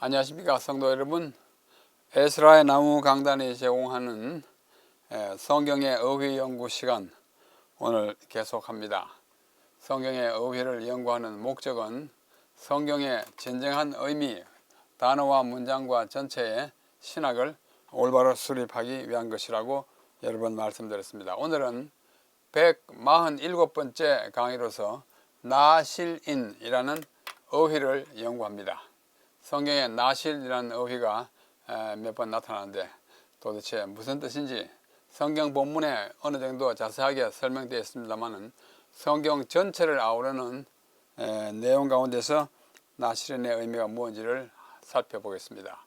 안녕하십니까 성도 여러분. 에스라의 나무 강단이 제공하는 성경의 어휘 연구 시간 오늘 계속합니다. 성경의 어휘를 연구하는 목적은 성경의 진정한 의미, 단어와 문장과 전체의 신학을 올바로 수립하기 위한 것이라고 여러 번 말씀드렸습니다. 오늘은 147번째 강의로서 나실인이라는 어휘를 연구합니다. 성경에 나실이라는 어휘가 몇 번 나타나는데 도대체 무슨 뜻인지 성경 본문에 어느 정도 자세하게 설명되어 있습니다만 성경 전체를 아우르는 내용 가운데서 나실인의 의미가 무엇인지를 살펴보겠습니다.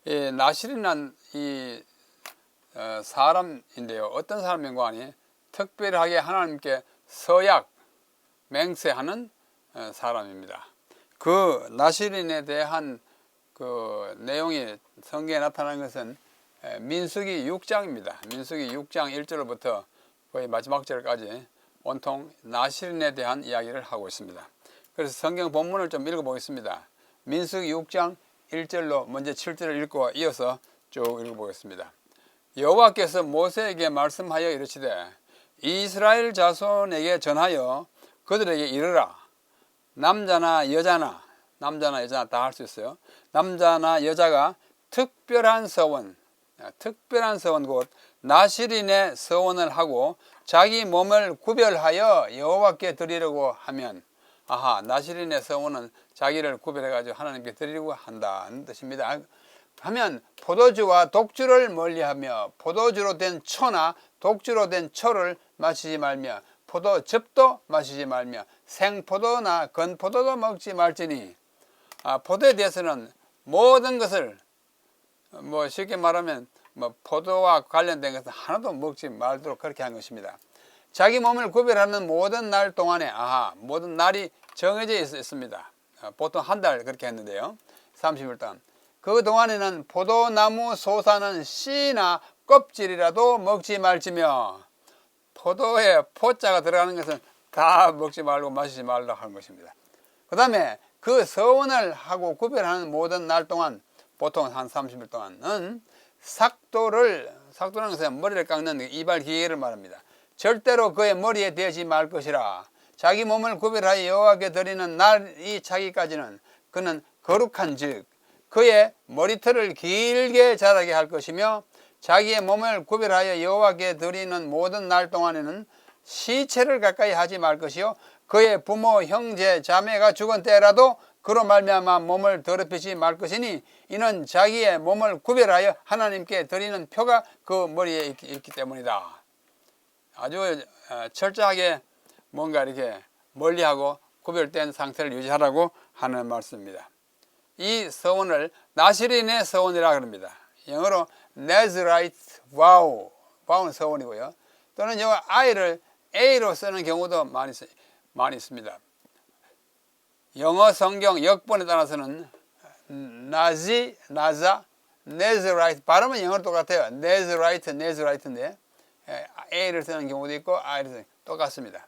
이 나실인은 사람인데요. 어떤 사람인가 하니 특별하게 하나님께 서약, 맹세하는 사람입니다. 그 나실인에 대한 그 내용이 성경에 나타나는 것은 민수기 6장입니다. 민수기 6장 1절부터 거의 마지막 절까지 온통 나실인에 대한 이야기를 하고 있습니다. 그래서 성경 본문을 좀 읽어보겠습니다. 민수기 6장 1절로 먼저 7절을 읽고 이어서 쭉 읽어보겠습니다. 여호와께서 모세에게 말씀하여 이르시되 이스라엘 자손에게 전하여 그들에게 이르라. 남자나 여자나 다 할 수 있어요. 남자나 여자가 특별한 서원 곧 나실인의 서원을 하고 자기 몸을 구별하여 여호와께 드리려고 하면, 나실인의 서원은 자기를 구별해 가지고 하나님께 드리려고 한다는 뜻입니다. 하면 포도주와 독주를 멀리하며 포도주로 된 초나 독주로 된 초를 마시지 말며 포도즙도 마시지 말며 생포도나 건포도도 먹지 말지니. 포도에 대해서는 모든 것을 쉽게 말하면 포도와 관련된 것은 하나도 먹지 말도록 그렇게 한 것입니다. 자기 몸을 구별하는 모든 날 동안에 모든 날이 정해져 있습니다. 보통 한 달 그렇게 했는데요. 30일 동안. 그 동안에는 포도나무 솟아는 씨나 껍질이라도 먹지 말지며, 포도에 포자가 들어가는 것은 다 먹지 말고 마시지 말라고 하는 것입니다. 그 다음에 그 서원을 하고 구별하는 모든 날 동안, 보통 한 30일 동안은 삭도라는 것은 머리를 깎는 이발 기계를 말합니다. 절대로 그의 머리에 대지 말 것이라. 자기 몸을 구별하여 여호와께 드리는 날이 차기까지는 그는 거룩한 즉 그의 머리털을 길게 자라게 할 것이며, 자기의 몸을 구별하여 여호와께 드리는 모든 날 동안에는 시체를 가까이 하지 말 것이요 그의 부모, 형제, 자매가 죽은 때라도 그로 말미암아 몸을 더럽히지 말 것이니, 이는 자기의 몸을 구별하여 하나님께 드리는 표가 그 머리에 있기 때문이다. 아주 철저하게 뭔가 이렇게 멀리하고 구별된 상태를 유지하라고 하는 말씀입니다. 이 서원을 나실인의 서원이라고 합니다. 영어로 Nazirite vow는 서원이고요. 또는 이 I를 A로 쓰는 경우도 많이 있습니다. 영어 성경 역본에 따라서는 나자, Nazirite, 발음은 영어로 똑같아요. Nazirite인데 A를 쓰는 경우도 있고 I를 쓰는 똑같습니다.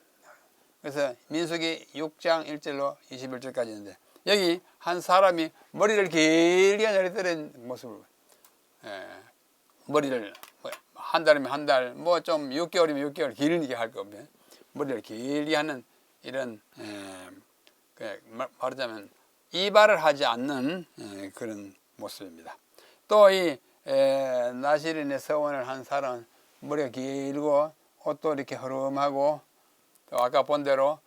그래서 민수기 6장 1절로 21절까지 있는데, 여기 한 사람이 머리를 길게 내리뜨린 모습을, 머리를 한 달이면 한 달, 좀 6개월이면 6개월 길게 할 거면 머리를 길게 하는 이런, 말하자면 이발을 하지 않는 그런 모습입니다. 또 이 나실인의 서원을 한 사람은 머리가 길고 옷도 이렇게 허름하고, 또 아까 본 대로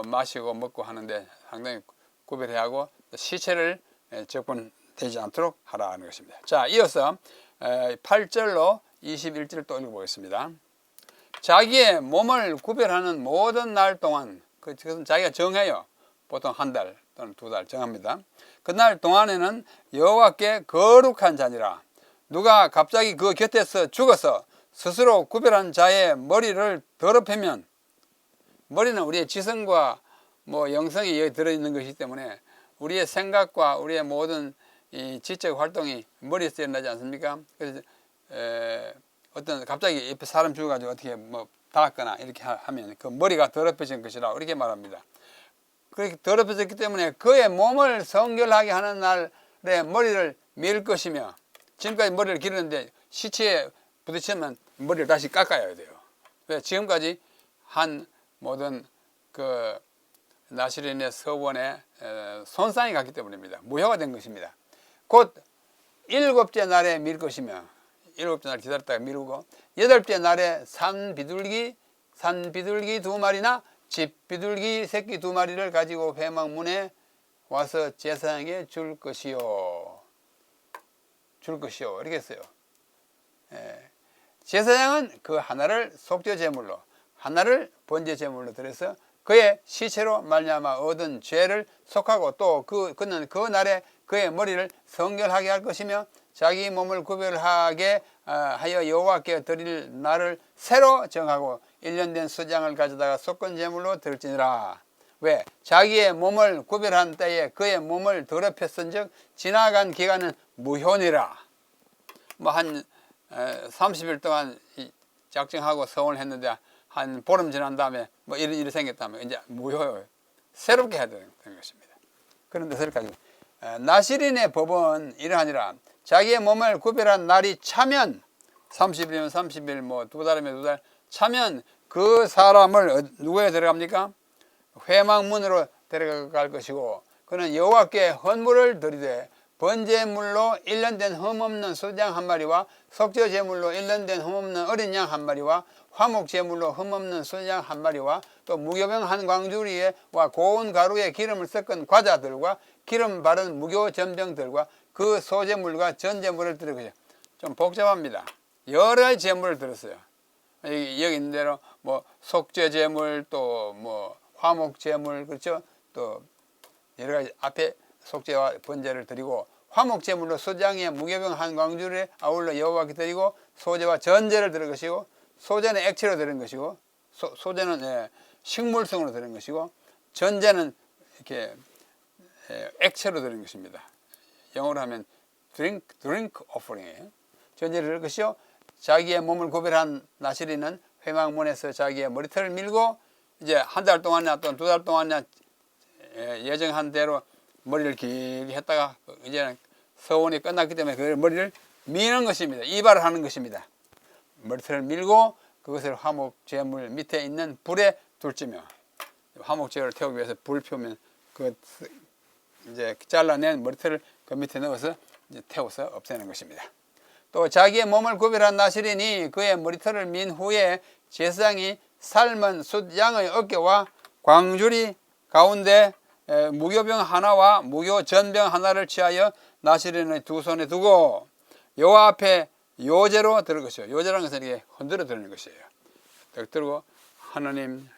마시고 먹고 하는데 상당히 구별해야 하고, 시체를 접근되지 않도록 하라는 것입니다. 자, 이어서 8절로 21절 또 읽어보겠습니다. 자기의 몸을 구별하는 모든 날 동안, 그것은 자기가 정해요. 보통 한 달 또는 두 달 정합니다. 그날 동안에는 여호와께 거룩한 자니라. 누가 갑자기 그 곁에서 죽어서 스스로 구별한 자의 머리를 더럽히면, 머리는 우리의 지성과 영성이 여기 들어있는 것이기 때문에 우리의 생각과 우리의 모든 이 지적 활동이 머리에서 일어나지 않습니까? 그래서 어떤 갑자기 옆에 사람 죽어가지고 어떻게 닿았거나 이렇게 하면 그 머리가 더럽혀진 것이라 이렇게 말합니다. 그렇게 더럽혀졌기 때문에 그의 몸을 성결하게 하는 날 머리를 밀 것이며, 지금까지 머리를 기르는데 시체에 부딪히면 머리를 다시 깎아야 돼요. 왜? 지금까지 한 모든 그 나시린의 서원에 손상이 갔기 때문입니다. 무효가 된 것입니다. 곧 7째 날에 밀 것이며, 7째 날 기다렸다가 미루고, 8째 날에 산비둘기 2마리나 집비둘기 새끼 2마리를 가지고 회막문에 와서 제사장에게 줄 것이요. 이렇게 했어요. 제사장은 그 하나를 속죄 제물로, 하나를 번제 제물로 드려서 그의 시체로 말미암아 얻은 죄를 속하고, 또 그는 그 날에 그의 머리를 성결하게 할 것이며, 자기 몸을 구별하게 하여 여호와께 드릴 날을 새로 정하고 1년 된 수장을 가져다가 속건 제물로 드릴지니라. 왜? 자기의 몸을 구별한 때에 그의 몸을 더럽혔은즉 지나간 기간은 무효니라. 뭐 한 30일 동안 작정하고 서원을 했는데 한 보름 지난 다음에 뭐 일이 생겼다면 이제 무효예요. 새롭게 해야 되는 것입니다. 그런 뜻을 가지고, 나시린의 법은 이러하니라. 자기의 몸을 구별한 날이 차면, 30일이면 30일, 뭐 2달이면 2달 차면 그 사람을 누구에 데려갑니까? 회막문으로 데려갈 것이고, 그는 여호와께 헌물을 드리되 번제물로 1년 된 흠없는 소장 1마리와 속죄 제물로 1년 된 흠없는 어린 양 1마리와 화목 제물로 흠없는 소장 1마리와 또 무교병 한 광주리에와 고운 가루에 기름을 섞은 과자들과 기름 바른 무교 전병들과 그 소제물과 전제물을 드릴 것이요. 좀 복잡합니다. 여러 가지 제물을 드렸어요. 여기 있는 대로 뭐 속죄 제물, 또 뭐 화목 제물, 그렇죠? 또 여러 가지 앞에 속죄와 번제를 드리고, 화목 제물로 소장의 무교병 한 광주리에 아울러 여호와께 드리고, 소제와 전제를 드릴 것이고, 소제는 액체로 드리는 것이고, 소제는 식물성으로 드리는 것이고, 전제는 이렇게 액체로 드리는 것입니다. 영어로 하면 drink offering이에요. 전제를 드릴 것이요. 자기의 몸을 구별한 나시린은 회막문에서 자기의 머리털을 밀고, 이제 한 달 동안이나 또는 2달 동안이나 예정한 대로 머리를 길게 했다가 이제는 서원이 끝났기 때문에 그 머리를 미는 것입니다. 이발을 하는 것입니다. 머리털을 밀고 그것을 화목 제물 밑에 있는 불에 둘지며, 화목 제물을 태우기 위해서 불 피우면 그 이제 잘라낸 머리털을 그 밑에 넣어서 이제 태워서 없애는 것입니다. 또 자기의 몸을 구별한 나시린이 그의 머리털을 민 후에 제사장이 삶은 숫 양의 어깨와 광주리 가운데 무교병 하나와 무교 전병 하나를 취하여 나시린의 2손에 두고 여호와 앞에 요제로 들을 것이요. 요제라는 것은 이렇게 흔들어 드리는 것이에요. 들고 하나님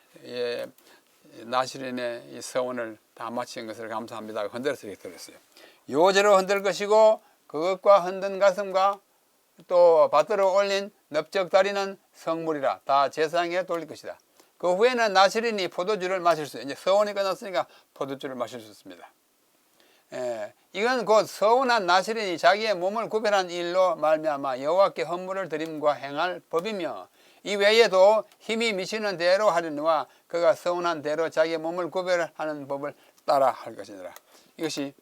나시린의 이 서원을 다 마친 것을 감사합니다. 흔들어서 이렇게 들었어요. 요제로 흔들 것이고, 그것과 흔든 가슴과 또 밭으로 올린 넓적 다리는 성물이라 다 제사장에게 돌릴 것이다. 그 후에는 나시린이 포도주를 마실 수, 이제 서원이 끝났으니까 포도주를 마실 수 있습니다. 이건 곧 서원한 나시린이 자기의 몸을 구별한 일로 말미암아 여호와께 헌물을 드림과 행할 법이며, 이 외에도 힘이 미치는 대로 하려니와 그가 서원한 대로 자기의 몸을 구별하는 법을 따라 할 것이니라. 이것이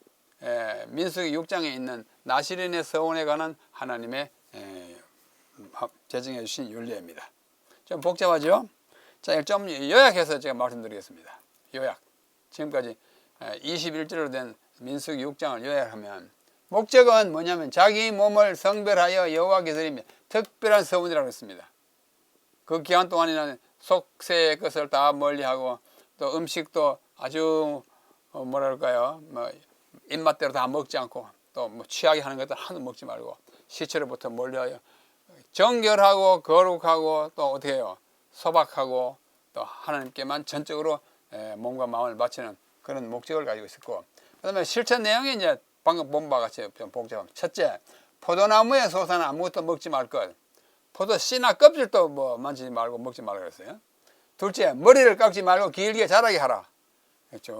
민수기 6장에 있는 나시린의 서원에 관한 하나님의 제정해 주신 윤례입니다. 좀 복잡하죠? 자, 이걸 좀 요약해서 제가 말씀드리겠습니다. 요약. 지금까지 21절로 된 민수기 6장을 요약하면, 목적은 뭐냐면 자기 몸을 성별하여 여호와께 드리며 특별한 서원이라고 했습니다. 그 기간 동안에는 속세의 것을 다 멀리하고, 또 음식도 아주 뭐랄까요, 뭐 입맛대로 다 먹지 않고, 또 뭐 취하게 하는 것들 하나도 먹지 말고 시체로부터 멀리하여 정결하고 거룩하고, 또 어떻게 해요, 소박하고, 또 하나님께만 전적으로 몸과 마음을 바치는 그런 목적을 가지고 있었고, 그 다음에 실천 내용이 이제 방금 본 바와 같이 좀 복잡합니다. 첫째, 포도나무의 소사는 아무것도 먹지 말 것. 포도 씨나 껍질도 뭐 만지지 말고 먹지 말라 그랬어요. 둘째, 머리를 깎지 말고 길게 자라게 하라. 이렇게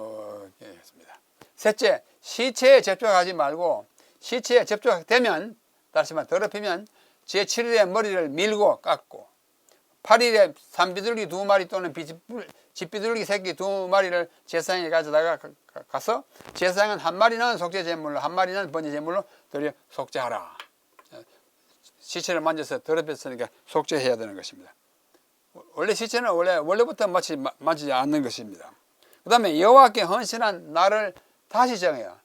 했습니다. 셋째, 시체에 접촉하지 말고, 시체에 접촉되면, 다시 말해 더럽히면 제7일에 머리를 밀고 깎고, 8일에 산비둘기 2마리 또는 집비둘기 새끼 2마리를 제사장에 가져다가 가서 제사장은 한 마리는 속죄 제물로 한 마리는 번제 제물로 드려 속죄하라. 시체를 만져서 더럽혔으니까 속죄해야 되는 것입니다. 원래 시체는 원래부터 만지지 않는 것입니다. 그 다음에 여호와께 헌신한 날을 다시 정해요.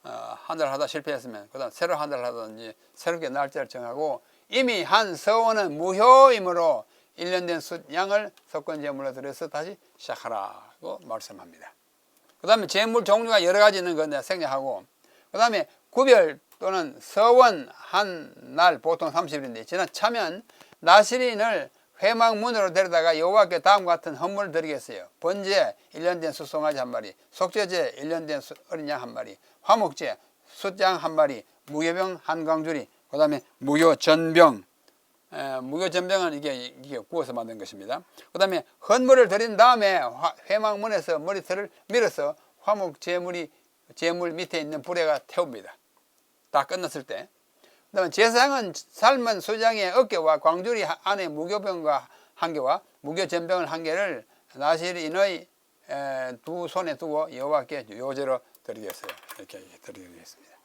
한 달 하다 실패했으면 그 다음 새로 한 달 하든지 새롭게 날짜를 정하고 이미 한 서원은 무효이므로 1년 된 숫양을 속건제물로 드려서 다시 시작하라고 말씀합니다. 그 다음에 제물 종류가 여러 가지 있는 건 생략하고 그 다음에 구별 또는 서원 한 날 보통 30일인데 지나차면 나시린을 회막문으로 데려다가 여호와께 다음과 같은 헌물을 드리겠어요. 번제 1년 된 숫송아지 한 마리, 속죄제 1년 된 어린 양 한 마리, 화목제 숫양 한 마리, 무교병 한 광주리, 그 다음에 무교전병. 무교전병은 이게 구워서 만든 것입니다. 그 다음에 헌물을 드린 다음에 회막문에서 머리털을 밀어서 화목 제물 밑에 있는 불에가 태웁니다. 다 끝났을 때. 그 다음에 제사장은 삶은 수장의 어깨와 광주리 안에 무교병과 한 개와 무교전병을 한 개를 나실인의 두 손에 두고 여호와께 요제로 드리겠어요. 이렇게 드리겠습니다.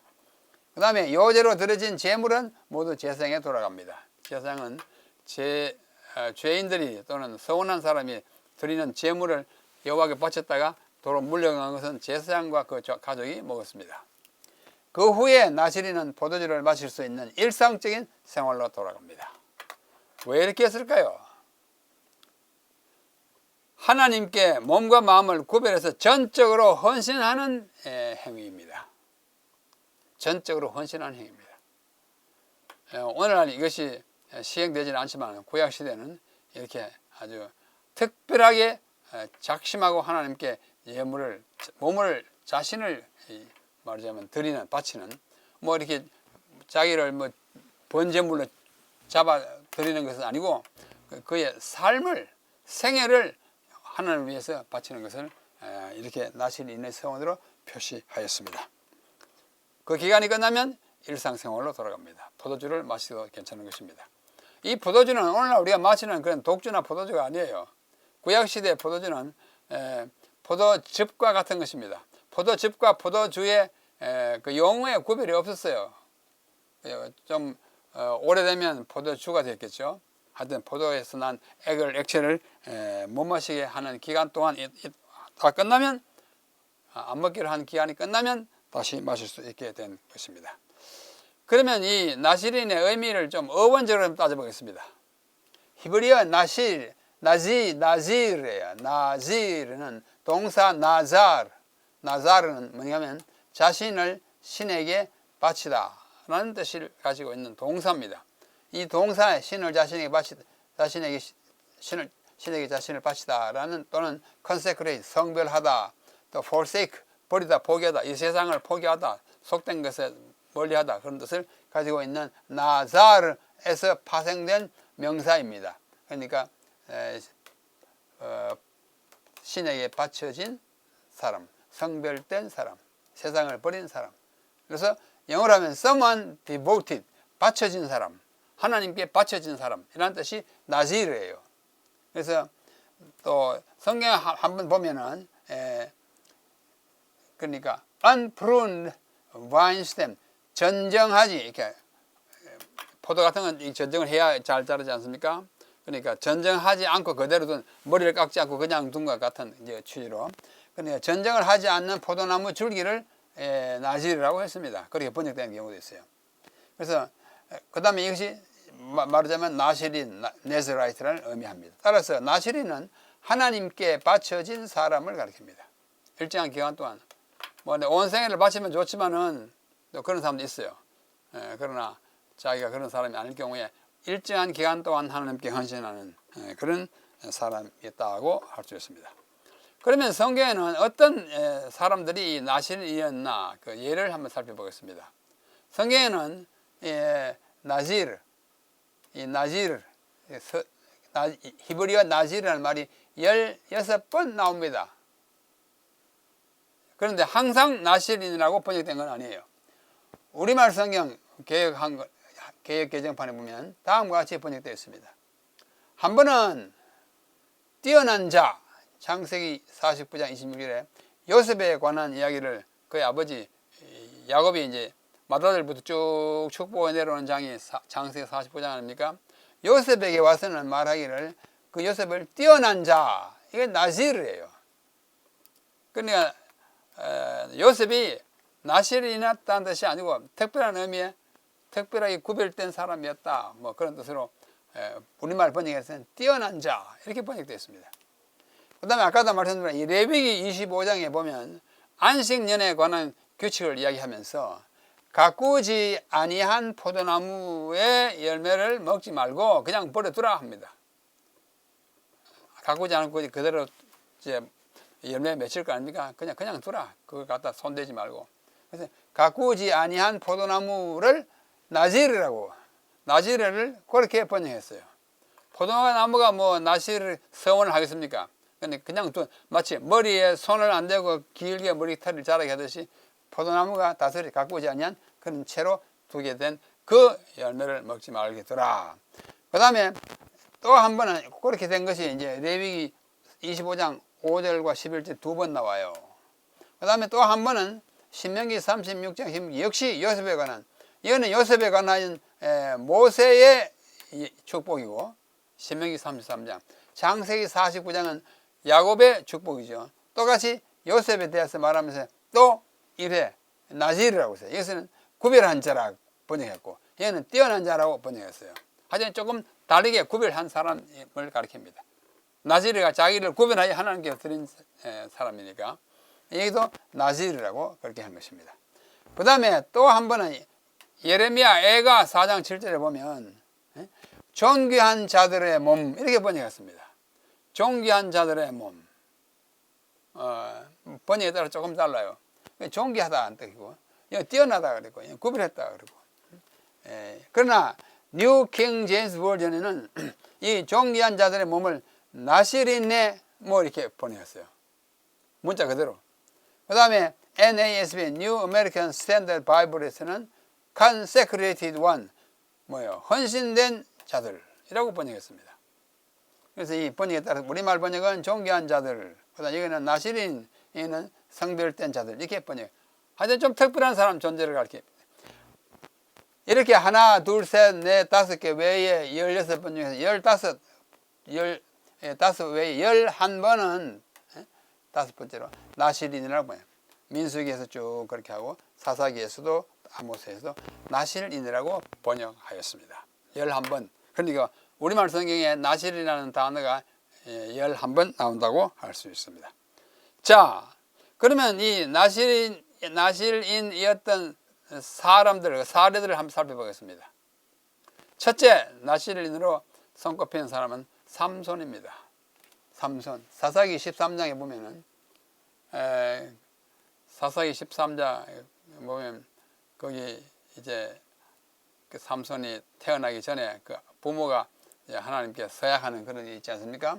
그 다음에 요제로 드려진 제물은 모두 제사장에 돌아갑니다. 제사장은 죄인들이 또는 서운한 사람이 드리는 제물을 여호와께 바쳤다가 도로 물려간 것은 제사장과 그 가족이 먹었습니다. 그 후에 나시린은 포도주를 마실 수 있는 일상적인 생활로 돌아갑니다. 왜 이렇게 했을까요? 하나님께 몸과 마음을 구별해서 전적으로 헌신하는 행위입니다. 전적으로 헌신하는 행위입니다. 오늘날 이것이 시행되지는 않지만 구약시대는 이렇게 아주 특별하게 작심하고 하나님께 예물을, 몸을, 자신을 말하자면 드리는, 바치는, 뭐 이렇게 자기를 뭐 번제물로 잡아 드리는 것은 아니고 그의 삶을, 생애를 하나님을 위해서 바치는 것을 이렇게 나실인의 서원으로 표시하였습니다. 그 기간이 끝나면 일상생활로 돌아갑니다. 포도주를 마셔도 괜찮은 것입니다. 이 포도주는 오늘날 우리가 마시는 그런 독주나 포도주가 아니에요. 구약시대 포도주는 포도즙과 같은 것입니다. 포도즙과 포도주의 그 용어의 구별이 없었어요. 좀 오래되면 포도주가 됐겠죠. 하여튼 포도에서 난 액체를 못 마시게 하는 기간 동안 다 끝나면, 안 먹기로 한 기간이 끝나면 다시 마실 수 있게 된 것입니다. 그러면 이 나실인의 의미를 좀 어원적으로 따져보겠습니다. 히브리어 나지르예요. 나지르는 동사 나자르는 뭐냐면 자신을 신에게 바치다 라는 뜻을 가지고 있는 동사입니다. 이 동사에 신을 자신에게 자신을 바치다 라는 또는 consecrate 성별하다, 또 forsake 버리다, 포기하다, 이 세상을 포기하다, 속된 것에 멀리하다 그런 뜻을 가지고 있는 나자르에서 파생된 명사입니다. 그러니까 신에게 바쳐진 사람, 성별된 사람, 세상을 버린 사람. 그래서 영어로 하면 someone devoted, 바쳐진 사람, 하나님께 바쳐진 사람 이라는 뜻이 나지르예요. 그래서 또 성경 한번 보면은 그러니까 unpruned vine stem, 전정하지, 이렇게 포도 같은 건 전정을 해야 잘 자라지 않습니까? 그러니까 전정하지 않고 그대로 둔, 머리를 깎지 않고 그냥 둔 것 같은 이제 취지로, 그러니까 전정을 하지 않는 포도나무 줄기를 나지르라고 했습니다. 그렇게 번역되는 경우도 있어요. 그래서 그 다음에 이것이 말하자면 나시린, 네즈라이트라는 의미합니다. 따라서 나시린은 하나님께 바쳐진 사람을 가리킵니다. 일정한 기간 동안 뭐 온 생애를 바치면 좋지만은 또 그런 사람도 있어요. 그러나 자기가 그런 사람이 아닐 경우에 일정한 기간 동안 하나님께 헌신하는 그런 사람이었다고 할 수 있습니다. 그러면 성경에는 어떤 사람들이 나실이었나 그 예를 한번 살펴보겠습니다. 성경에는 나지르, 히브리어 나지르라는 말이 16번 나옵니다. 그런데 항상 나실인이라고 번역된 건 아니에요. 우리말 성경 개역 개정판에 보면 다음과 같이 번역되어 있습니다. 한 번은 뛰어난 자, 창세기 49장 26절에 요셉에 관한 이야기를 그의 아버지 야곱이 이제 맏아들부터 쭉 축복해 내려오는 장이 창세기 49장 아닙니까? 요셉에게 와서는 말하기를 그 요셉을 뛰어난 자, 이게 나실이에요. 그러니까 요셉이 나실이 났다는 뜻이 아니고 특별한 의미에 특별하게 구별된 사람이었다, 뭐 그런 뜻으로 우리말 번역에서는 뛰어난 자 이렇게 번역되어 있습니다. 그 다음에 아까도 말씀드린 이 레위기 25장에 보면 안식년에 관한 규칙을 이야기하면서 가꾸지 아니한 포도나무의 열매를 먹지 말고 그냥 버려두라 합니다. 가꾸지 않고 그대로 이제 열매 맺힐 거 아닙니까? 그냥 두라. 그걸 갖다 손대지 말고. 그래서 가꾸지 아니한 포도나무를 나지르라고, 나지르를 그렇게 번역했어요. 포도나무가 뭐 나시를 서원을 하겠습니까? 근데 그냥 마치 머리에 손을 안 대고 길게 머리털을 자라게 하듯이 포도나무가 다스리 가꾸지 아니한 그런 채로 두게 된 그 열매를 먹지 말게 두라. 그 다음에 또 한 번은 그렇게 된 것이 이제 레위기 25장 5절과 11절 두 번 나와요. 그 다음에 또 한 번은 신명기 36장 역시 요셉에 관한, 이거는 요셉에 관한 모세의 축복이고, 신명기 33장, 창세기 49장은 야곱의 축복이죠. 똑같이 요셉에 대해서 말하면서 또 이래 나질이라고 했어요. 여기서는 구별한 자라고 번역했고, 얘는 뛰어난 자라고 번역했어요. 하지만 조금 다르게 구별한 사람을 가리킵니다. 나질이가 자기를 구별하여 하나님께 드린 사람이니까 여기도 나질이라고 그렇게 한 것입니다. 그 다음에 또 한 번은 예레미야 애가 4장 7절에 보면 존귀한 자들의 몸 이렇게 번역했습니다. 존귀한 자들의 몸, 번역에 따라 조금 달라요. 존귀하다는 뜻이고, 뛰어나다 그랬고, 구별했다 그러고. 그러나 뉴 킹 제임스 버전에는 이 존귀한 자들의 몸을 나실이네 뭐 이렇게 번역했어요. 문자 그대로. 그 다음에 NASB New American Standard Bible에서는 consecrated one, 뭐예요? 헌신된 자들이라고 번역했습니다. 그래서 이 번역에 따라서 우리말 번역은 존귀한 자들, 그다음 여기는 나실인, 여기는 성별된 자들 이렇게 번역. 하여튼 좀 특별한 사람 존재를 가르칩니다. 이렇게 하나, 둘, 셋, 넷, 다섯 개 외에 16번 중에서 15 외에 11번은 다섯 번째로 나실인이라고 봐요. 민수기에서 쭉 그렇게 하고 사사기에서도 아모스에서도 나실인이라고 번역하였습니다. 11번. 그러니까 우리말 성경에 나실이라는 단어가 11번 나온다고 할 수 있습니다. 자, 그러면 이 나실인이었던 사람들, 사례들을 한번 살펴보겠습니다. 첫째, 나실인으로 손꼽히는 사람은 삼손입니다. 삼손. 사사기 13장에 보면은 사사기 13장에 보면 거기 이제 그 삼손이 태어나기 전에 그 부모가 하나님께 서약하는 그런 게 있지 않습니까?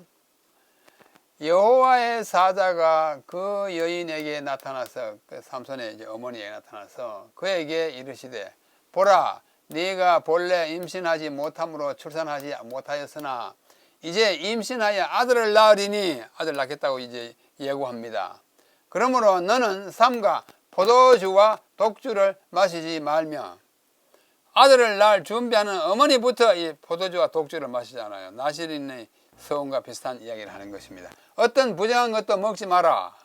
여호와의 사자가 그 여인에게 나타나서, 그 삼손의 이제 어머니에게 나타나서 그에게 이르시되, 보라, 네가 본래 임신하지 못함으로 출산하지 못하였으나 이제 임신하여 아들을 낳으리니, 아들 낳겠다고 이제 예고합니다. 그러므로 너는 삼가 포도주와 독주를 마시지 말며, 아들을 낳을 준비하는 어머니부터 이 포도주와 독주를 마시잖아요. 나실인의 서원과 비슷한 이야기를 하는 것입니다. 어떤 부정한 것도 먹지 마라.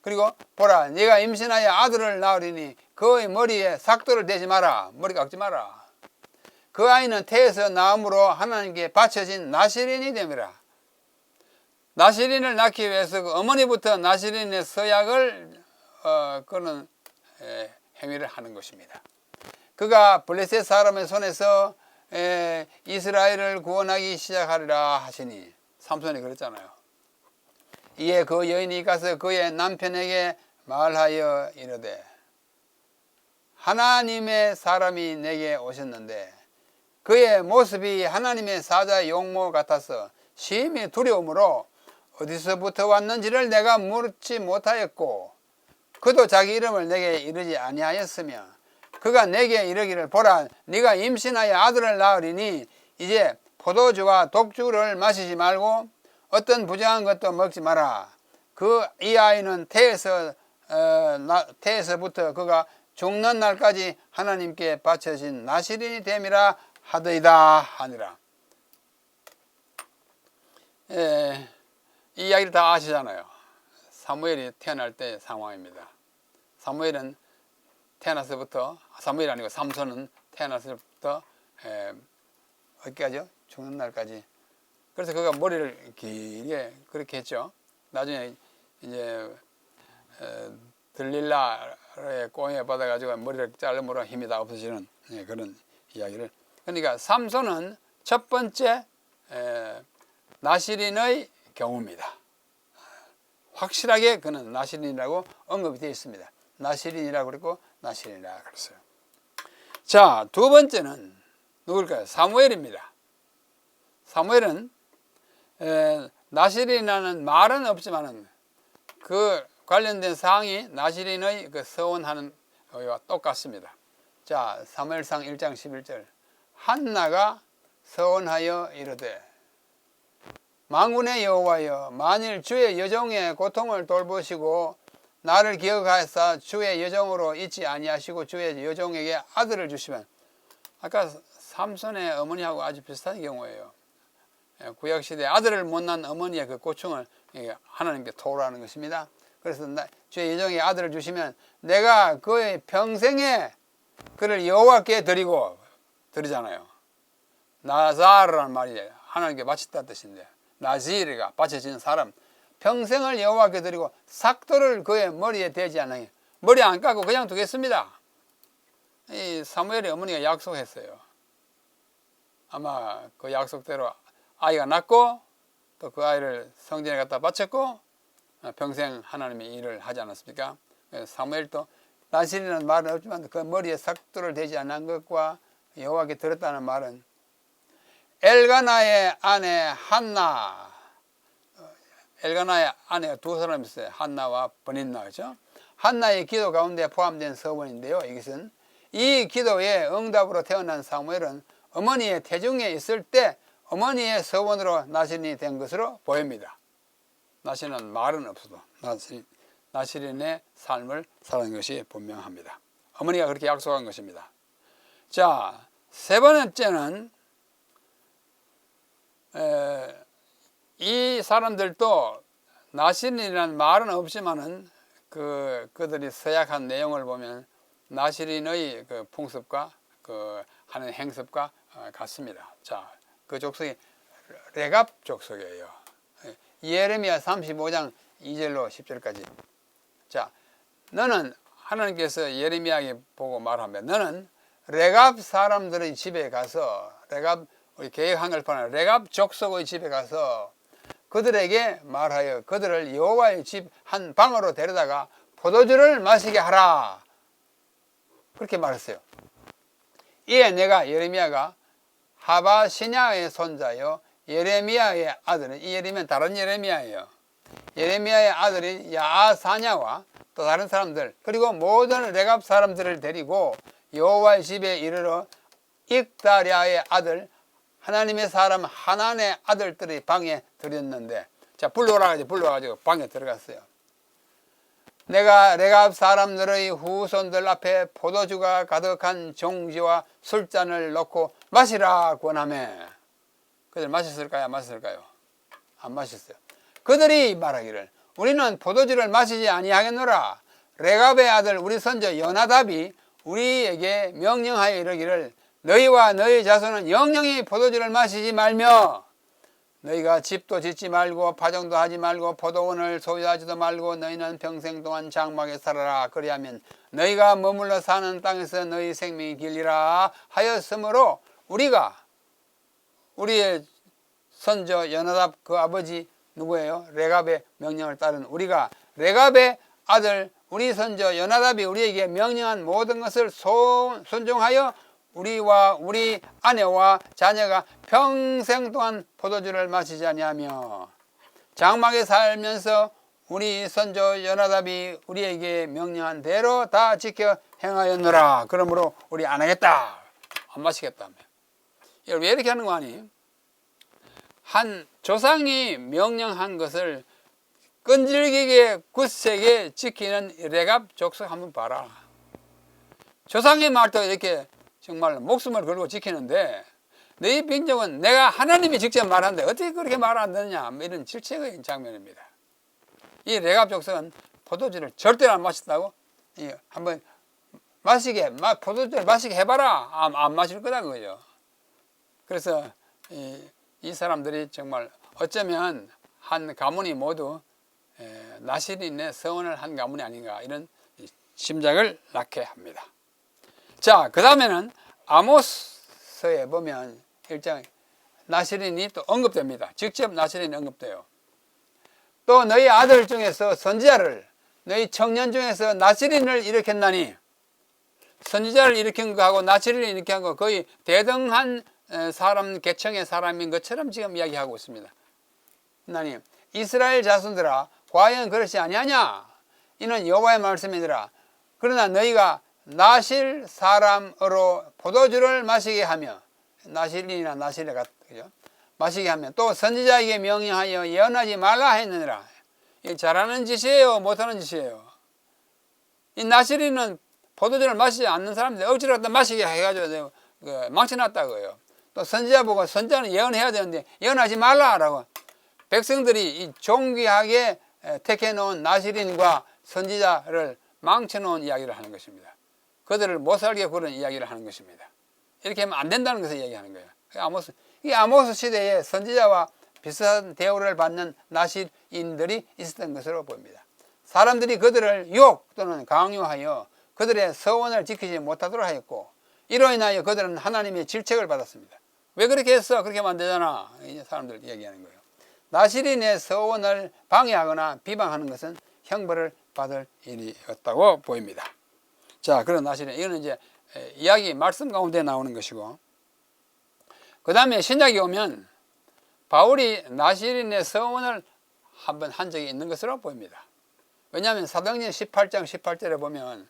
그리고 보라, 네가 임신하여 아들을 낳으리니 그의 머리에 삭도를 대지 마라. 머리 깎지 마라. 그 아이는 태에서 나음으로 하나님께 바쳐진 나실인이 됨이라. 나실인을 낳기 위해서 그 어머니부터 나실인의 서약을 그는 행위를 하는 것입니다. 그가 블레셋 사람의 손에서 이스라엘을 구원하기 시작하리라 하시니, 삼손이 그랬잖아요. 이에 그 여인이 가서 그의 남편에게 말하여 이르되, 하나님의 사람이 내게 오셨는데 그의 모습이 하나님의 사자 용모 같아서 심히 두려움으로 어디서부터 왔는지를 내가 묻지 못하였고, 그도 자기 이름을 내게 이르지 아니하였으며, 그가 내게 이르기를, 보라, 네가 임신하여 아들을 낳으리니 이제 포도주와 독주를 마시지 말고 어떤 부정한 것도 먹지 마라. 이 아이는 태에서부터 그가 죽는 날까지 하나님께 바쳐진 나실인이 됨이라 하더이다 하니라. 이 이야기를 다 아시잖아요. 사무엘이 태어날 때 상황입니다. 사무엘은 태어나서부터, 사무엘이 아니고 삼손은 태어나서부터 어디까지요? 죽는 날까지. 그래서 그가 머리를 길게 그렇게 했죠. 나중에 이제 들릴라의 꽁에 받아가지고 머리를 자르므로 힘이 다 없어지는 그런 이야기를. 그러니까 삼손은 첫 번째 나실인의 경우입니다. 확실하게 그는 나실인이라고 언급이 되어 있습니다. 나실인이라고 그랬고 나실인이라고 그랬어요. 자, 두 번째는 누굴까요? 사무엘입니다. 사무엘은 나실인이라는 말은 없지만은 그 관련된 사항이 나실인의 그 서원하는 거와 똑같습니다. 자, 사무엘상 1장 11절. 한나가 서원하여 이르되 만군의 여호와여, 만일 주의 여종의 고통을 돌보시고 나를 기억하사 주의 여종으로 잊지 아니하시고 주의 여종에게 아들을 주시면, 아까 삼손의 어머니하고 아주 비슷한 경우예요. 구약시대 아들을 못 낳은 어머니의 그 고충을 하나님께 토로하는 것입니다. 그래서 주의 여종에게 아들을 주시면 내가 그의 평생에 그를 여호와께 드리잖아요. 나자르라는 말이 하나님께 바친다는 뜻인데, 나지르가 바쳐지는 사람, 평생을 여호와께 드리고 삭도를 그의 머리에 대지 않아요. 머리 안 깎고 그냥 두겠습니다. 이 사무엘의 어머니가 약속했어요. 아마 그 약속대로 아이가 낳고 또 그 아이를 성전에 갖다 바쳤고 평생 하나님의 일을 하지 않았습니까? 사무엘도 나실이라는 말은 없지만 그 머리에 삭도를 대지 않은 것과 여호와께 들었다는 말은 엘가나의 아내 한나, 엘가나의 아내가 두 사람이 있어요. 한나와 버닌나, 그렇죠? 한나의 기도 가운데 포함된 서원인데요. 이것은 이 기도의 응답으로 태어난 사무엘은 어머니의 태중에 있을 때 어머니의 서원으로 나실인이 된 것으로 보입니다. 나실인은 말은 없어도 나실인의 삶을 사는 것이 분명합니다. 어머니가 그렇게 약속한 것입니다. 자, 세 번째는 이 사람들도 나실인이라는 말은 없지만은 그들이 서약한 내용을 보면 나실인의 그 풍습과 그 하는 행습과 같습니다. 자, 그 족속이 레갑 족속이에요. 예레미야 35장 2절로 10절까지. 자, 너는 하나님께서 예레미야에게 보고 말하면 너는 레갑 사람들의 집에 가서 우리 개역 한글판에 레갑 족속의 집에 가서 그들에게 말하여 그들을 여호와의 집 한 방으로 데려다가 포도주를 마시게 하라. 그렇게 말했어요. 이에 내가 예레미야가 하바시냐의 손자요 예레미야의 아들은, 이 예레미야는 다른 예레미야예요. 예레미야의 아들인 야아사냐와 또 다른 사람들 그리고 모든 레갑 사람들을 데리고 여호와의 집에 이르러 익다랴의 아들 하나님의 사람 하난의 아들들의 방에 들였는데, 자, 불러가지고 방에 들어갔어요. 내가 레갑 사람들의 후손들 앞에 포도주가 가득한 종지와 술잔을 놓고 마시라 권하매, 그들 마셨을까요? 안 마셨을까요? 안 마셨어요. 그들이 말하기를 우리는 포도주를 마시지 아니하겠노라. 레갑의 아들 우리 선조 요나답이 우리에게 명령하여 이르기를 너희와 너희 자손은 영영이 포도주를 마시지 말며 너희가 집도 짓지 말고 파종도 하지 말고 포도원을 소유하지도 말고 너희는 평생 동안 장막에 살아라. 그리하면 너희가 머물러 사는 땅에서 너희 생명이 길리라 하였으므로 우리가 우리의 선조 요나답 그 아버지 누구예요? 레갑의 명령을 따른 우리가 레갑의 아들 우리 선조 요나답이 우리에게 명령한 모든 것을 순종하여 우리와 우리 아내와 자녀가 평생 동안 포도주를 마시지 아니하며 장막에 살면서 우리 선조 요나답이 우리에게 명령한 대로 다 지켜 행하였노라. 그러므로 우리 안 하겠다, 안 마시겠다며. 이걸 왜 이렇게 하는 거 아니? 한 조상이 명령한 것을 끈질기게 굳세게 지키는 레갑 족속 한번 봐라. 조상의 말도 이렇게 정말 목숨을 걸고 지키는데 너희 빈족은 내가 하나님이 직접 말하는데 어떻게 그렇게 말 안 듣느냐, 이런 질책의 장면입니다. 이 레갑 족속은 포도주를 절대로 안 마셨다고? 한번 포도주를 마시게 해봐라. 안 마실 거다 그거죠. 그래서 이 사람들이 정말 어쩌면 한 가문이 모두 나시린의 서원을 한 가문이 아닌가, 이런 심작을 낳게 합니다. 자, 그 다음에는 아모스에 보면 1장 나시린이 또 언급됩니다. 직접 나시린이 언급돼요. 또 너희 아들 중에서 선지자를, 너희 청년 중에서 나시린을 일으켰나니, 선지자를 일으킨 거하고 나시린을 일으킨 거 거의 대등한 사람, 계층의 사람인 것처럼 지금 이야기하고 있습니다. 하나님, 이스라엘 자손들아, 과연 그렇지 아니하냐? 이는 여호와의 말씀이니라. 그러나 너희가 나실 사람으로 포도주를 마시게 하며, 나실이나 나실에 같죠, 마시게 하면, 또 선지자에게 명령하여 예언하지 말라 했느니라. 이 잘하는 짓이에요, 못하는 짓이에요? 이 나실이는 포도주를 마시지 않는 사람들 억지로 갖다 마시게 해가지고 망쳐놨다고요. 또 선지자 보고, 선지자는 예언해야 되는데 예언하지 말라라고. 백성들이 이 존귀하게 택해놓은 나시린과 선지자를 망쳐놓은 이야기를 하는 것입니다. 그들을 못살게 구는 이야기를 하는 것입니다. 이렇게 하면 안 된다는 것을 얘기하는 거예요. 이 아모스 시대에 선지자와 비슷한 대우를 받는 나시린들이 있었던 것으로 보입니다. 사람들이 그들을 유혹 또는 강요하여 그들의 서원을 지키지 못하도록 하였고, 이로 인하여 그들은 하나님의 질책을 받았습니다. 왜 그렇게 했어? 그렇게 하면 안 되잖아. 이 사람들 얘기하는 거예요. 나시린의 서원을 방해하거나 비방하는 것은 형벌을 받을 일이었다고 보입니다. 자, 그런 나시린, 이거는 이제 이야기 말씀 가운데 나오는 것이고, 그 다음에 신약에 오면 바울이 나시린의 서원을 한번 한 적이 있는 것으로 보입니다. 왜냐하면 사도행전 18장 18절에 보면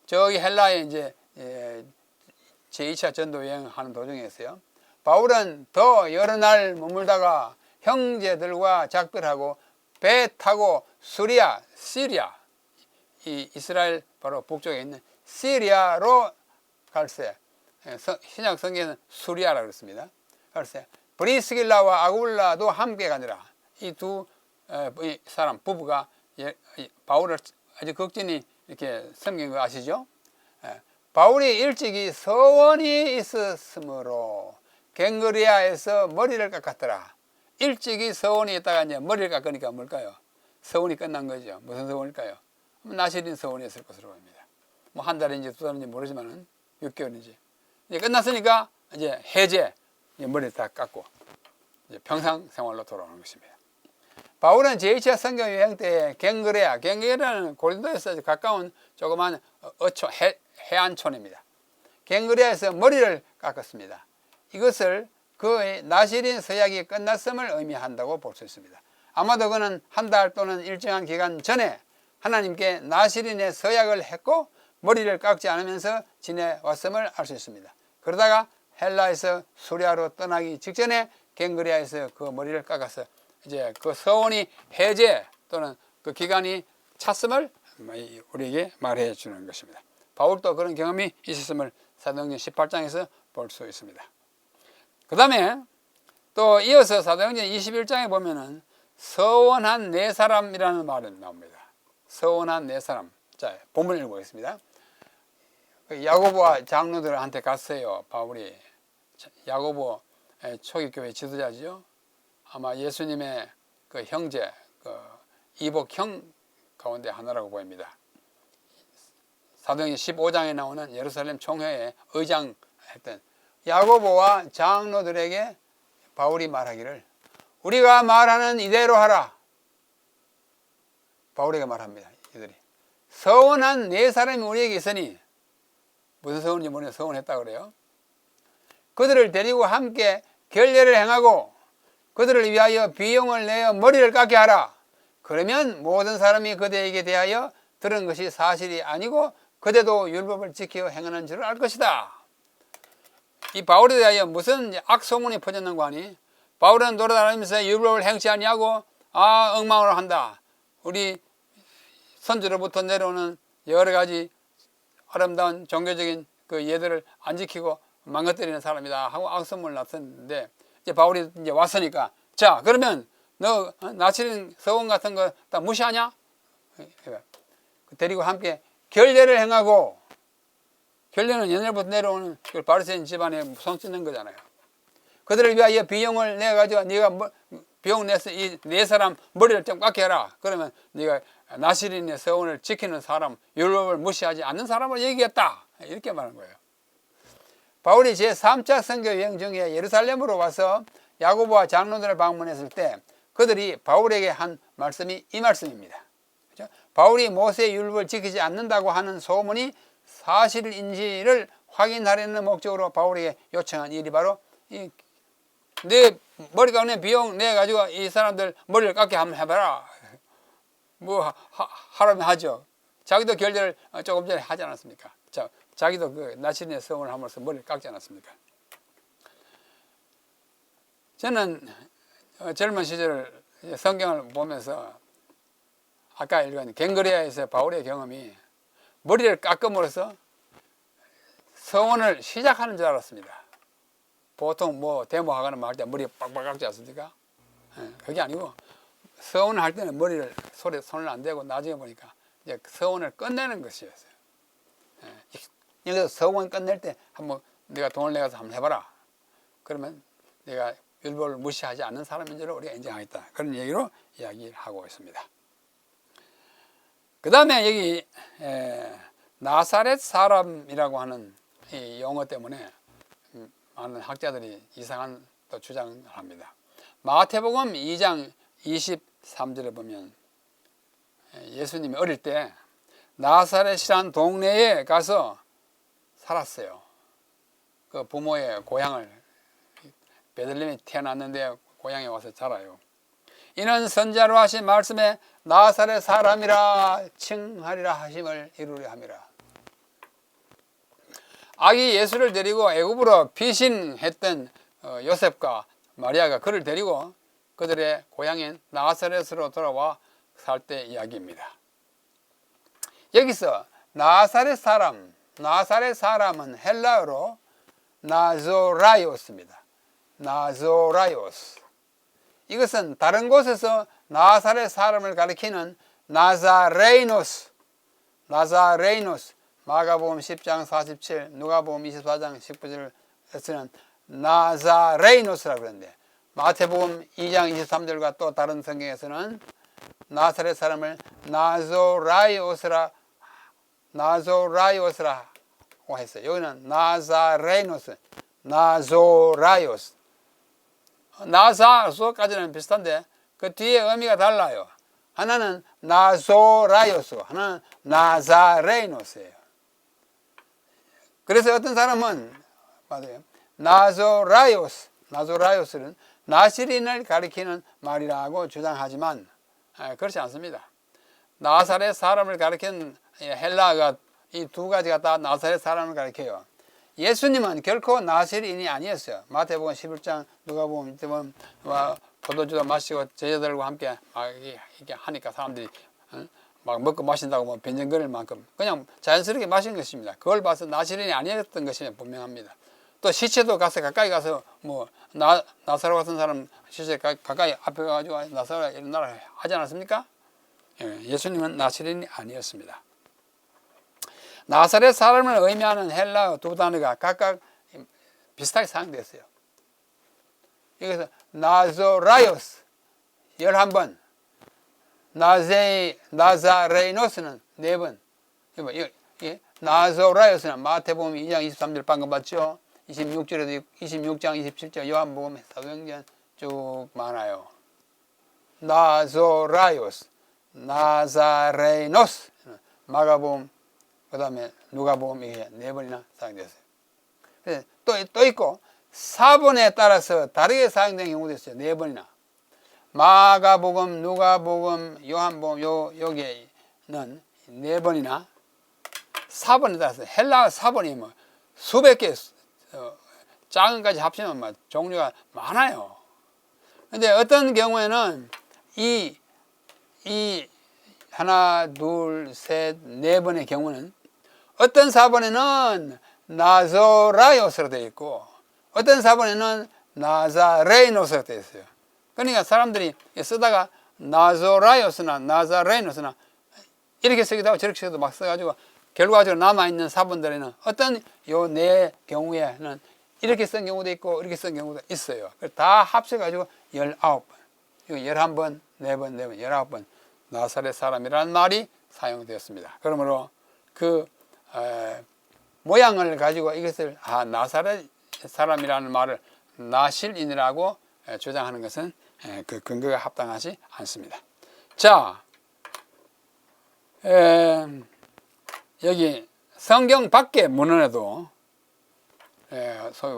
저기 헬라에 이제 제2차 전도 여행하는 도중에서요, 바울은 더 여러 날 머물다가 형제들과 작별하고 배 타고 시리아, 이 이스라엘 바로 북쪽에 있는 시리아로 갈새, 신약 성경에는 수리아라고 그랬습니다. 갈새 브리스길라와 아굴라도 함께 가니라. 이 두 사람 부부가 바울을 아주 극진히 이렇게 섬긴 거 아시죠? 바울이 일찍이 서원이 있었으므로 갱그리아에서 머리를 깎았더라. 일찍이 서원이 있다가 이제 머리를 깎으니까 뭘까요? 서원이 끝난 거죠. 무슨 서원일까요? 나시린 서원이었을 것으로 보입니다. 뭐 한 달인지 두 달인지 모르지만은 6개월인지 이제 끝났으니까 이제 해제, 이제 머리를 다 깎고 이제 평상 생활로 돌아오는 것입니다. 바울은 제2차 선교 여행 때 갱그레아는 고린도에서 가까운 조그만 어촌, 해안촌입니다. 갱그레아에서 머리를 깎았습니다. 이것을 그의 나시린 서약이 끝났음을 의미한다고 볼 수 있습니다. 아마도 그는 한 달 또는 일정한 기간 전에 하나님께 나시린의 서약을 했고 머리를 깎지 않으면서 지내왔음을 알 수 있습니다. 그러다가 헬라에서 수리아로 떠나기 직전에 갱그리아에서 그 머리를 깎아서 이제 그 서원이 해제 또는 그 기간이 찼음을 우리에게 말해 주는 것입니다. 바울도 그런 경험이 있었음을 사도행전 18장에서 볼 수 있습니다. 그 다음에 또 이어서 사도행전 21장에 보면은 서원한 네 사람이라는 말이 나옵니다. 서원한 네 사람. 자, 본문을 읽어보겠습니다. 야고보와 장로들한테 갔어요. 바울이. 야고보 초기교회 지도자죠. 아마 예수님의 그 형제, 그 이복형 가운데 하나라고 보입니다. 사도행전 15장에 나오는 예루살렘 총회의 의장했던 야고보와 장로들에게 바울이 말하기를 우리가 말하는 이대로 하라. 바울에게 말합니다. 이들이 서원한 네 사람이 우리에게 있으니, 무슨 서원인지 모르겠는데 서원했다고 그래요. 그들을 데리고 함께 결례를 행하고 그들을 위하여 비용을 내어 머리를 깎게 하라. 그러면 모든 사람이 그대에게 대하여 들은 것이 사실이 아니고 그대도 율법을 지켜 행하는 줄을 알 것이다. 이 바울에 대하여 무슨 악소문이 퍼졌는 거 아니? 바울은 돌아다니면서 율법을 행치 아니하고 엉망으로 한다. 우리 선주로부터 내려오는 여러 가지 아름다운 종교적인 그 예들을 안 지키고 망가뜨리는 사람이다 하고 악성문을 나섰는데, 이제 바울이 이제 왔으니까, 자 그러면 너 나치린 서원 같은 거 다 무시하냐? 데리고 함께 결례를 행하고, 결례는 옛날부터 내려오는 그 바리새인 집안에 손 씻는 거잖아요. 그들을 위하여 비용을 내 가지고 네가 비용 내서 이 네 사람 머리를 좀 깎게 해라. 그러면 네가 나시린의 서원을 지키는 사람, 율법을 무시하지 않는 사람을 얘기했다. 이렇게 말하는 거예요. 바울이 제3차 선교 여행 중에 예루살렘으로 와서 야고보와 장로들을 방문했을 때 그들이 바울에게 한 말씀이 이 말씀입니다. 그렇죠? 바울이 모세의 율법을 지키지 않는다고 하는 소문이 사실인지를 확인하려는 목적으로 바울에게 요청한 일이 바로 내 머리 깎는 비용 내 가지고 이 사람들 머리를 깎게 한번 해봐라. 뭐 하라면 하죠. 자기도 결례를 조금 전에 하지 않았습니까? 자기도 그 나시린의 서원을 하면서 머리를 깎지 않았습니까? 저는 젊은 시절 성경을 보면서 아까 읽은 갱그레아에서 바울의 경험이 머리를 깎음으로써 서원을 시작하는 줄 알았습니다. 보통 뭐 데모하거나 할 때 머리 빡빡 깎지 않습니까? 그게 아니고 서원을 할 때는 머리를 손을 안 대고 나중에 보니까 이제 서원을 끝내는 것이었어요. 여기서 서원 끝낼 때 한번 내가 돈을 내가서 한번 해봐라. 그러면 내가 율법을 무시하지 않는 사람인 줄 우리가 인정하겠다. 그런 얘기로 이야기를 하고 있습니다. 그 다음에 여기 나사렛 사람이라고 하는 이 용어 때문에 많은 학자들이 이상한 또 주장을 합니다. 마태복음 2장 23절에 보면 예수님이 어릴 때 나사렛이라는 동네에 가서 살았어요. 그 부모의 고향을 베들레헴에 태어났는데 고향에 와서 자라요. 이는 선지자로 하신 말씀에 나사렛 사람이라 칭하리라 하심을 이루려 함이라. 아기 예수를 데리고 애굽으로 피신했던 요셉과 마리아가 그를 데리고 그들의 고향인 나사렛으로 돌아와 살 때 이야기입니다. 여기서 나사렛 사람은 헬라어로 나조라이오스입니다. 나조라이오스. 이것은 다른 곳에서 나사렛 사람을 가리키는 나자레이노스, 마가복음 10장 47, 누가복음 24장 19절에서는 나자레이노스라고 그러는데, 마태복음 2장 23절과 또 다른 성경에서는 나사렛 사람을 나조라이오스라고 했어요. 여기는 나자레이노스, 나조라이오스. 나사소까지는 비슷한데 그 뒤에 의미가 달라요. 하나는 나조라이오스고 하나는 나자레이노스예요. 그래서 어떤 사람은 맞아요. 나조라이오스는 나시린을 가리키는 말이라고 주장하지만 그렇지 않습니다. 나사렛 사람을 가리키는 헬라어가 이 두 가지가 다 나사렛 사람을 가리켜요. 예수님은 결코 나시린이 아니었어요. 마태복음 11장 누가복음 이때 보면 포도주도 마시고 제자들과 함께 이렇게 하니까 사람들이 막 먹고 마신다고 뭐 변정거릴 만큼 그냥 자연스럽게 마신 것입니다. 그걸 봐서 나시린이 아니었던 것이 분명합니다. 또 시체도 가서 가까이 가서 뭐 나사로 같은 사람 시체 가까이 앞에 가가지고 나사로 일어나라 하지 않았습니까? 예수님은 나시린이 아니었습니다. 나사렛 사람을 의미하는 헬라어 두 단어가 각각 비슷하게 사용되었어요. 여기서 나조라이오스 11번, 나자레이노스는 4번. 나조라이오스는 마태복음 2장 23절 방금 봤죠? 26절에도 26장 27절 요한복음 사도행전 쭉 많아요. 나조라이오스, 나자레이노스, 마가복음 그 다음에 누가복음 이게 4번이나 사용됐어요. 그래서 또 있고 4번에 따라서 다르게 사용된 경우도 있어요. 4번이나. 마가복음, 누가복음, 요한복음 여기에는 4번이나 4번에 따라서 헬라어 4번이 뭐 수백 개 작은 까지 합치면 막 종류가 많아요. 근데 어떤 경우에는 이 하나, 둘, 셋, 네 번의 경우는 어떤 사본에는 나조라요스로 되어 있고 어떤 사본에는 나자레이노스로 되어 있어요. 그러니까 사람들이 쓰다가 나조라요스나 나자레이노스나 이렇게 쓰기도 하고 저렇게 쓰기도 막 써가지고 결과적으로 남아있는 사본들에는 어떤 요 네 경우에는 이렇게 쓴 경우도 있고 이렇게 쓴 경우도 있어요. 다 합쳐가지고 19번, 11번, 4번, 4번, 19번 나사렛 사람이라는 말이 사용되었습니다. 그러므로 그 모양을 가지고 이것을 나사렛 사람이라는 말을 나실인이라고 주장하는 것은 그 근거가 합당하지 않습니다. 자, 여기 성경 밖의 문헌에도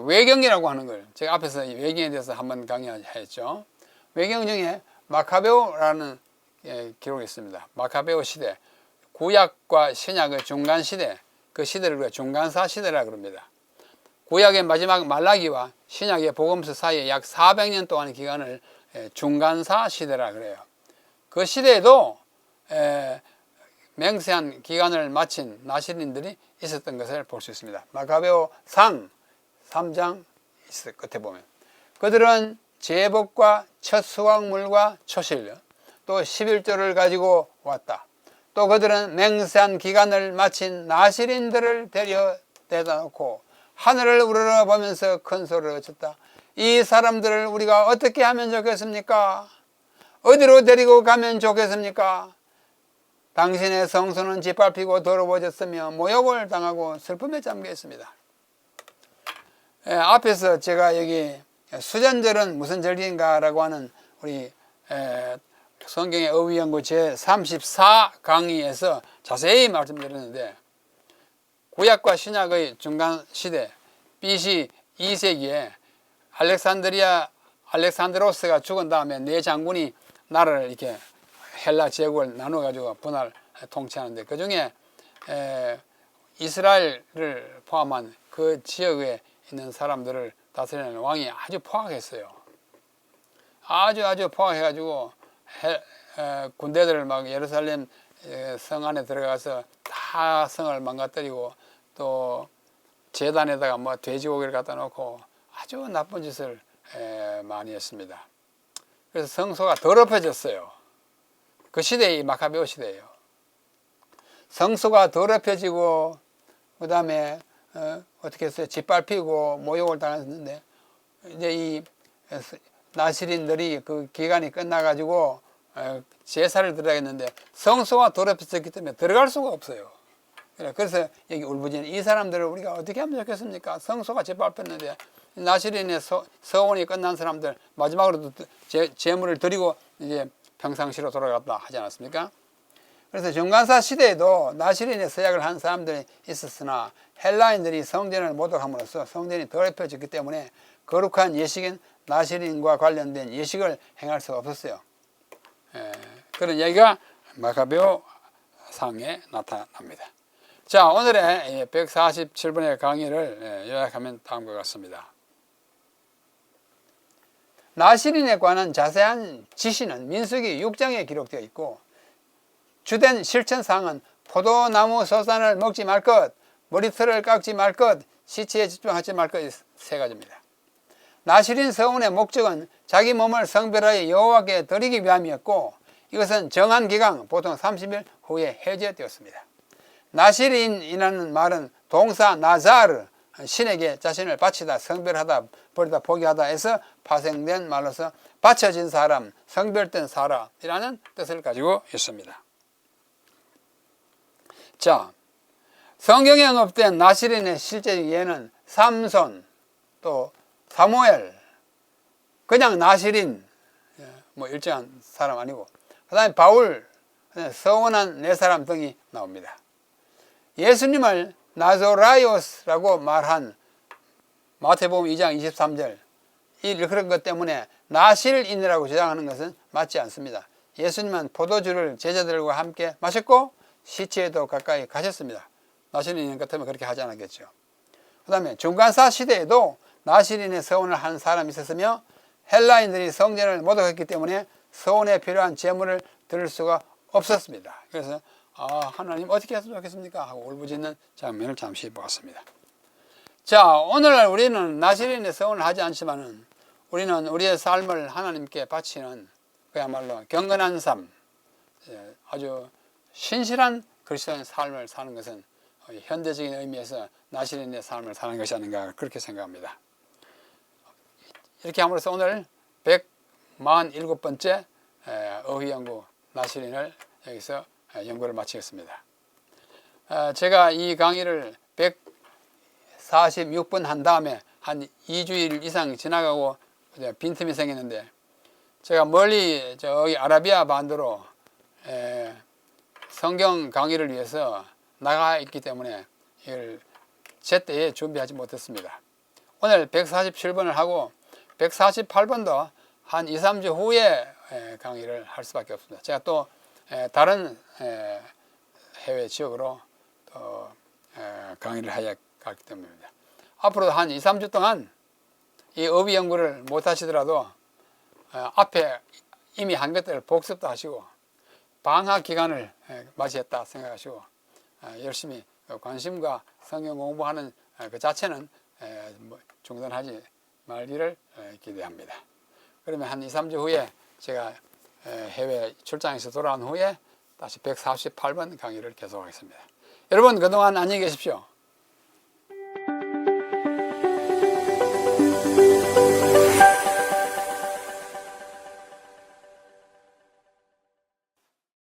외경이라고 하는 걸 제가 앞에서 외경에 대해서 한번 강의했죠. 외경 중에 마카베오라는 기록이 있습니다. 마카베오 시대, 구약과 신약의 중간 시대, 그 시대를 우리가 중간사 시대라 그럽니다. 구약의 마지막 말라기와 신약의 복음서 사이에 약 400년 동안의 기간을 중간사 시대라 그래요. 그 시대에도 맹세한 기간을 마친 나실인들이 있었던 것을 볼 수 있습니다. 마카베오 상 3장 끝에 보면 그들은 제복과 첫 수확물과 초실 또 11조를 가지고 왔다. 또 그들은 맹세한 기간을 마친 나실인들을 데려다 놓고 하늘을 우러러보면서 큰 소리를 외쳤다. 이 사람들을 우리가 어떻게 하면 좋겠습니까? 어디로 데리고 가면 좋겠습니까? 당신의 성소는 짓밟히고 더러워졌으며 모욕을 당하고 슬픔에 잠겨 있습니다. 앞에서 제가 여기 수전절은 무슨 절기인가 라고 하는 우리 성경의 어휘연구 제34강의에서 자세히 말씀드렸는데 구약과 신약의 중간 시대 BC 2세기에 알렉산드로스가 죽은 다음에 네 장군이 나라를 이렇게 헬라 제국을 나눠 가지고 분할 통치하는데 그 중에 이스라엘을 포함한 그 지역에 있는 사람들을 다스리는 왕이 아주 포악했어요. 아주 포악해 가지고 군대들을 막 예루살렘 성 안에 들어가서 다 성을 망가뜨리고 또 제단에다가 뭐 돼지고기를 갖다 놓고 아주 나쁜 짓을 많이 했습니다. 그래서 성소가 더럽혀졌어요. 그 시대의 마카베오 시대예요. 성소가 더럽혀지고 그 다음에 어떻게 했어요? 짓밟히고 모욕을 당했는데 이제 이 나실인들이 그 기간이 끝나가지고 제사를 드려야겠는데 성소가 더럽혀졌기 때문에 들어갈 수가 없어요. 그래서 여기 울부짖는 이 사람들을 우리가 어떻게 하면 좋겠습니까? 성소가 짓밟혔는데 나실인의 서원이 끝난 사람들 마지막으로 제물을 드리고 이제 평상시로 돌아갔다 하지 않았습니까? 그래서 중간사 시대에도 나실인의 서약을 한 사람들이 있었으나 헬라인들이 성전을 모독함으로써 성전이 더럽혀졌기 때문에 거룩한 예식인 나실인과 관련된 예식을 행할 수가 없었어요. 그런 얘기가 마카베오 상에 나타납니다. 자, 오늘의 147번의 강의를 요약하면 다음과 같습니다. 나실인에 관한 자세한 지시는 민수기 6장에 기록되어 있고 주된 실천사항은 포도나무 소산을 먹지 말 것, 머리털을 깎지 말 것, 시체에 집중하지 말 것 세 가지입니다. 나실인 서원의 목적은 자기 몸을 성별하여 여호와께 드리기 위함이었고 이것은 정한 기간 보통 30일 후에 해제되었습니다. 나실인이라는 말은 동사 나자르 신에게 자신을 바치다, 성별하다, 버리다, 포기하다 해서 파생된 말로서 바쳐진 사람, 성별된 사람이라는 뜻을 가지고 있습니다. 자, 성경에 언급된 나실인의 실제적 예는 삼손, 또 사무엘, 그냥 나실인, 뭐 일정한 사람 아니고, 그 다음에 바울, 서원한 네 사람 등이 나옵니다. 예수님을 나조라이오스라고 말한 마태복음 2장 23절 그런 것 때문에 나실인이라고 주장하는 것은 맞지 않습니다. 예수님은 포도주를 제자들과 함께 마셨고 시체에도 가까이 가셨습니다. 나실인인 것 때문에 그렇게 하지 않았겠죠. 그 다음에 중간사 시대에도 나실인의 서원을 한 사람이 있었으며 헬라인들이 성전을 모독했기 때문에 서원에 필요한 제물을 드릴 수가 없었습니다. 그래서 하나님 어떻게 했으면 좋겠습니까? 하고 울부짖는 장면을 잠시 보았습니다. 자, 오늘날 우리는 나시린의 서원을 하지 않지만은 우리는 우리의 삶을 하나님께 바치는 그야말로 경건한 삶, 아주 신실한 그리스도인 삶을 사는 것은 현대적인 의미에서 나시린의 삶을 사는 것이 아닌가 그렇게 생각합니다. 이렇게 함으로써 오늘 147번째 어휘연구 나시린을 여기서 연구를 마치겠습니다. 제가 이 강의를 146번 한 다음에 한 2주일 이상 지나가고 빈틈이 생겼는데 제가 멀리 저기 아라비아 반도로 성경 강의를 위해서 나가 있기 때문에 이걸 제때에 준비하지 못했습니다. 오늘 147번을 하고 148번도 한 2, 3주 후에 강의를 할 수밖에 없습니다. 제가 또 다른 해외 지역으로 또 강의를 해야 하기 때문입니다. 앞으로도 한 2, 3주 동안 이 어휘 연구를 못 하시더라도 앞에 이미 한 것들을 복습도 하시고 방학 기간을 맞이했다 생각하시고 열심히 관심과 성경 공부하는 그 자체는 중단하지 말기를 기대합니다. 그러면 한 2, 3주 후에 제가 해외 출장에서 돌아온 후에 다시 148번 강의를 계속하겠습니다. 여러분 그동안 안녕히 계십시오.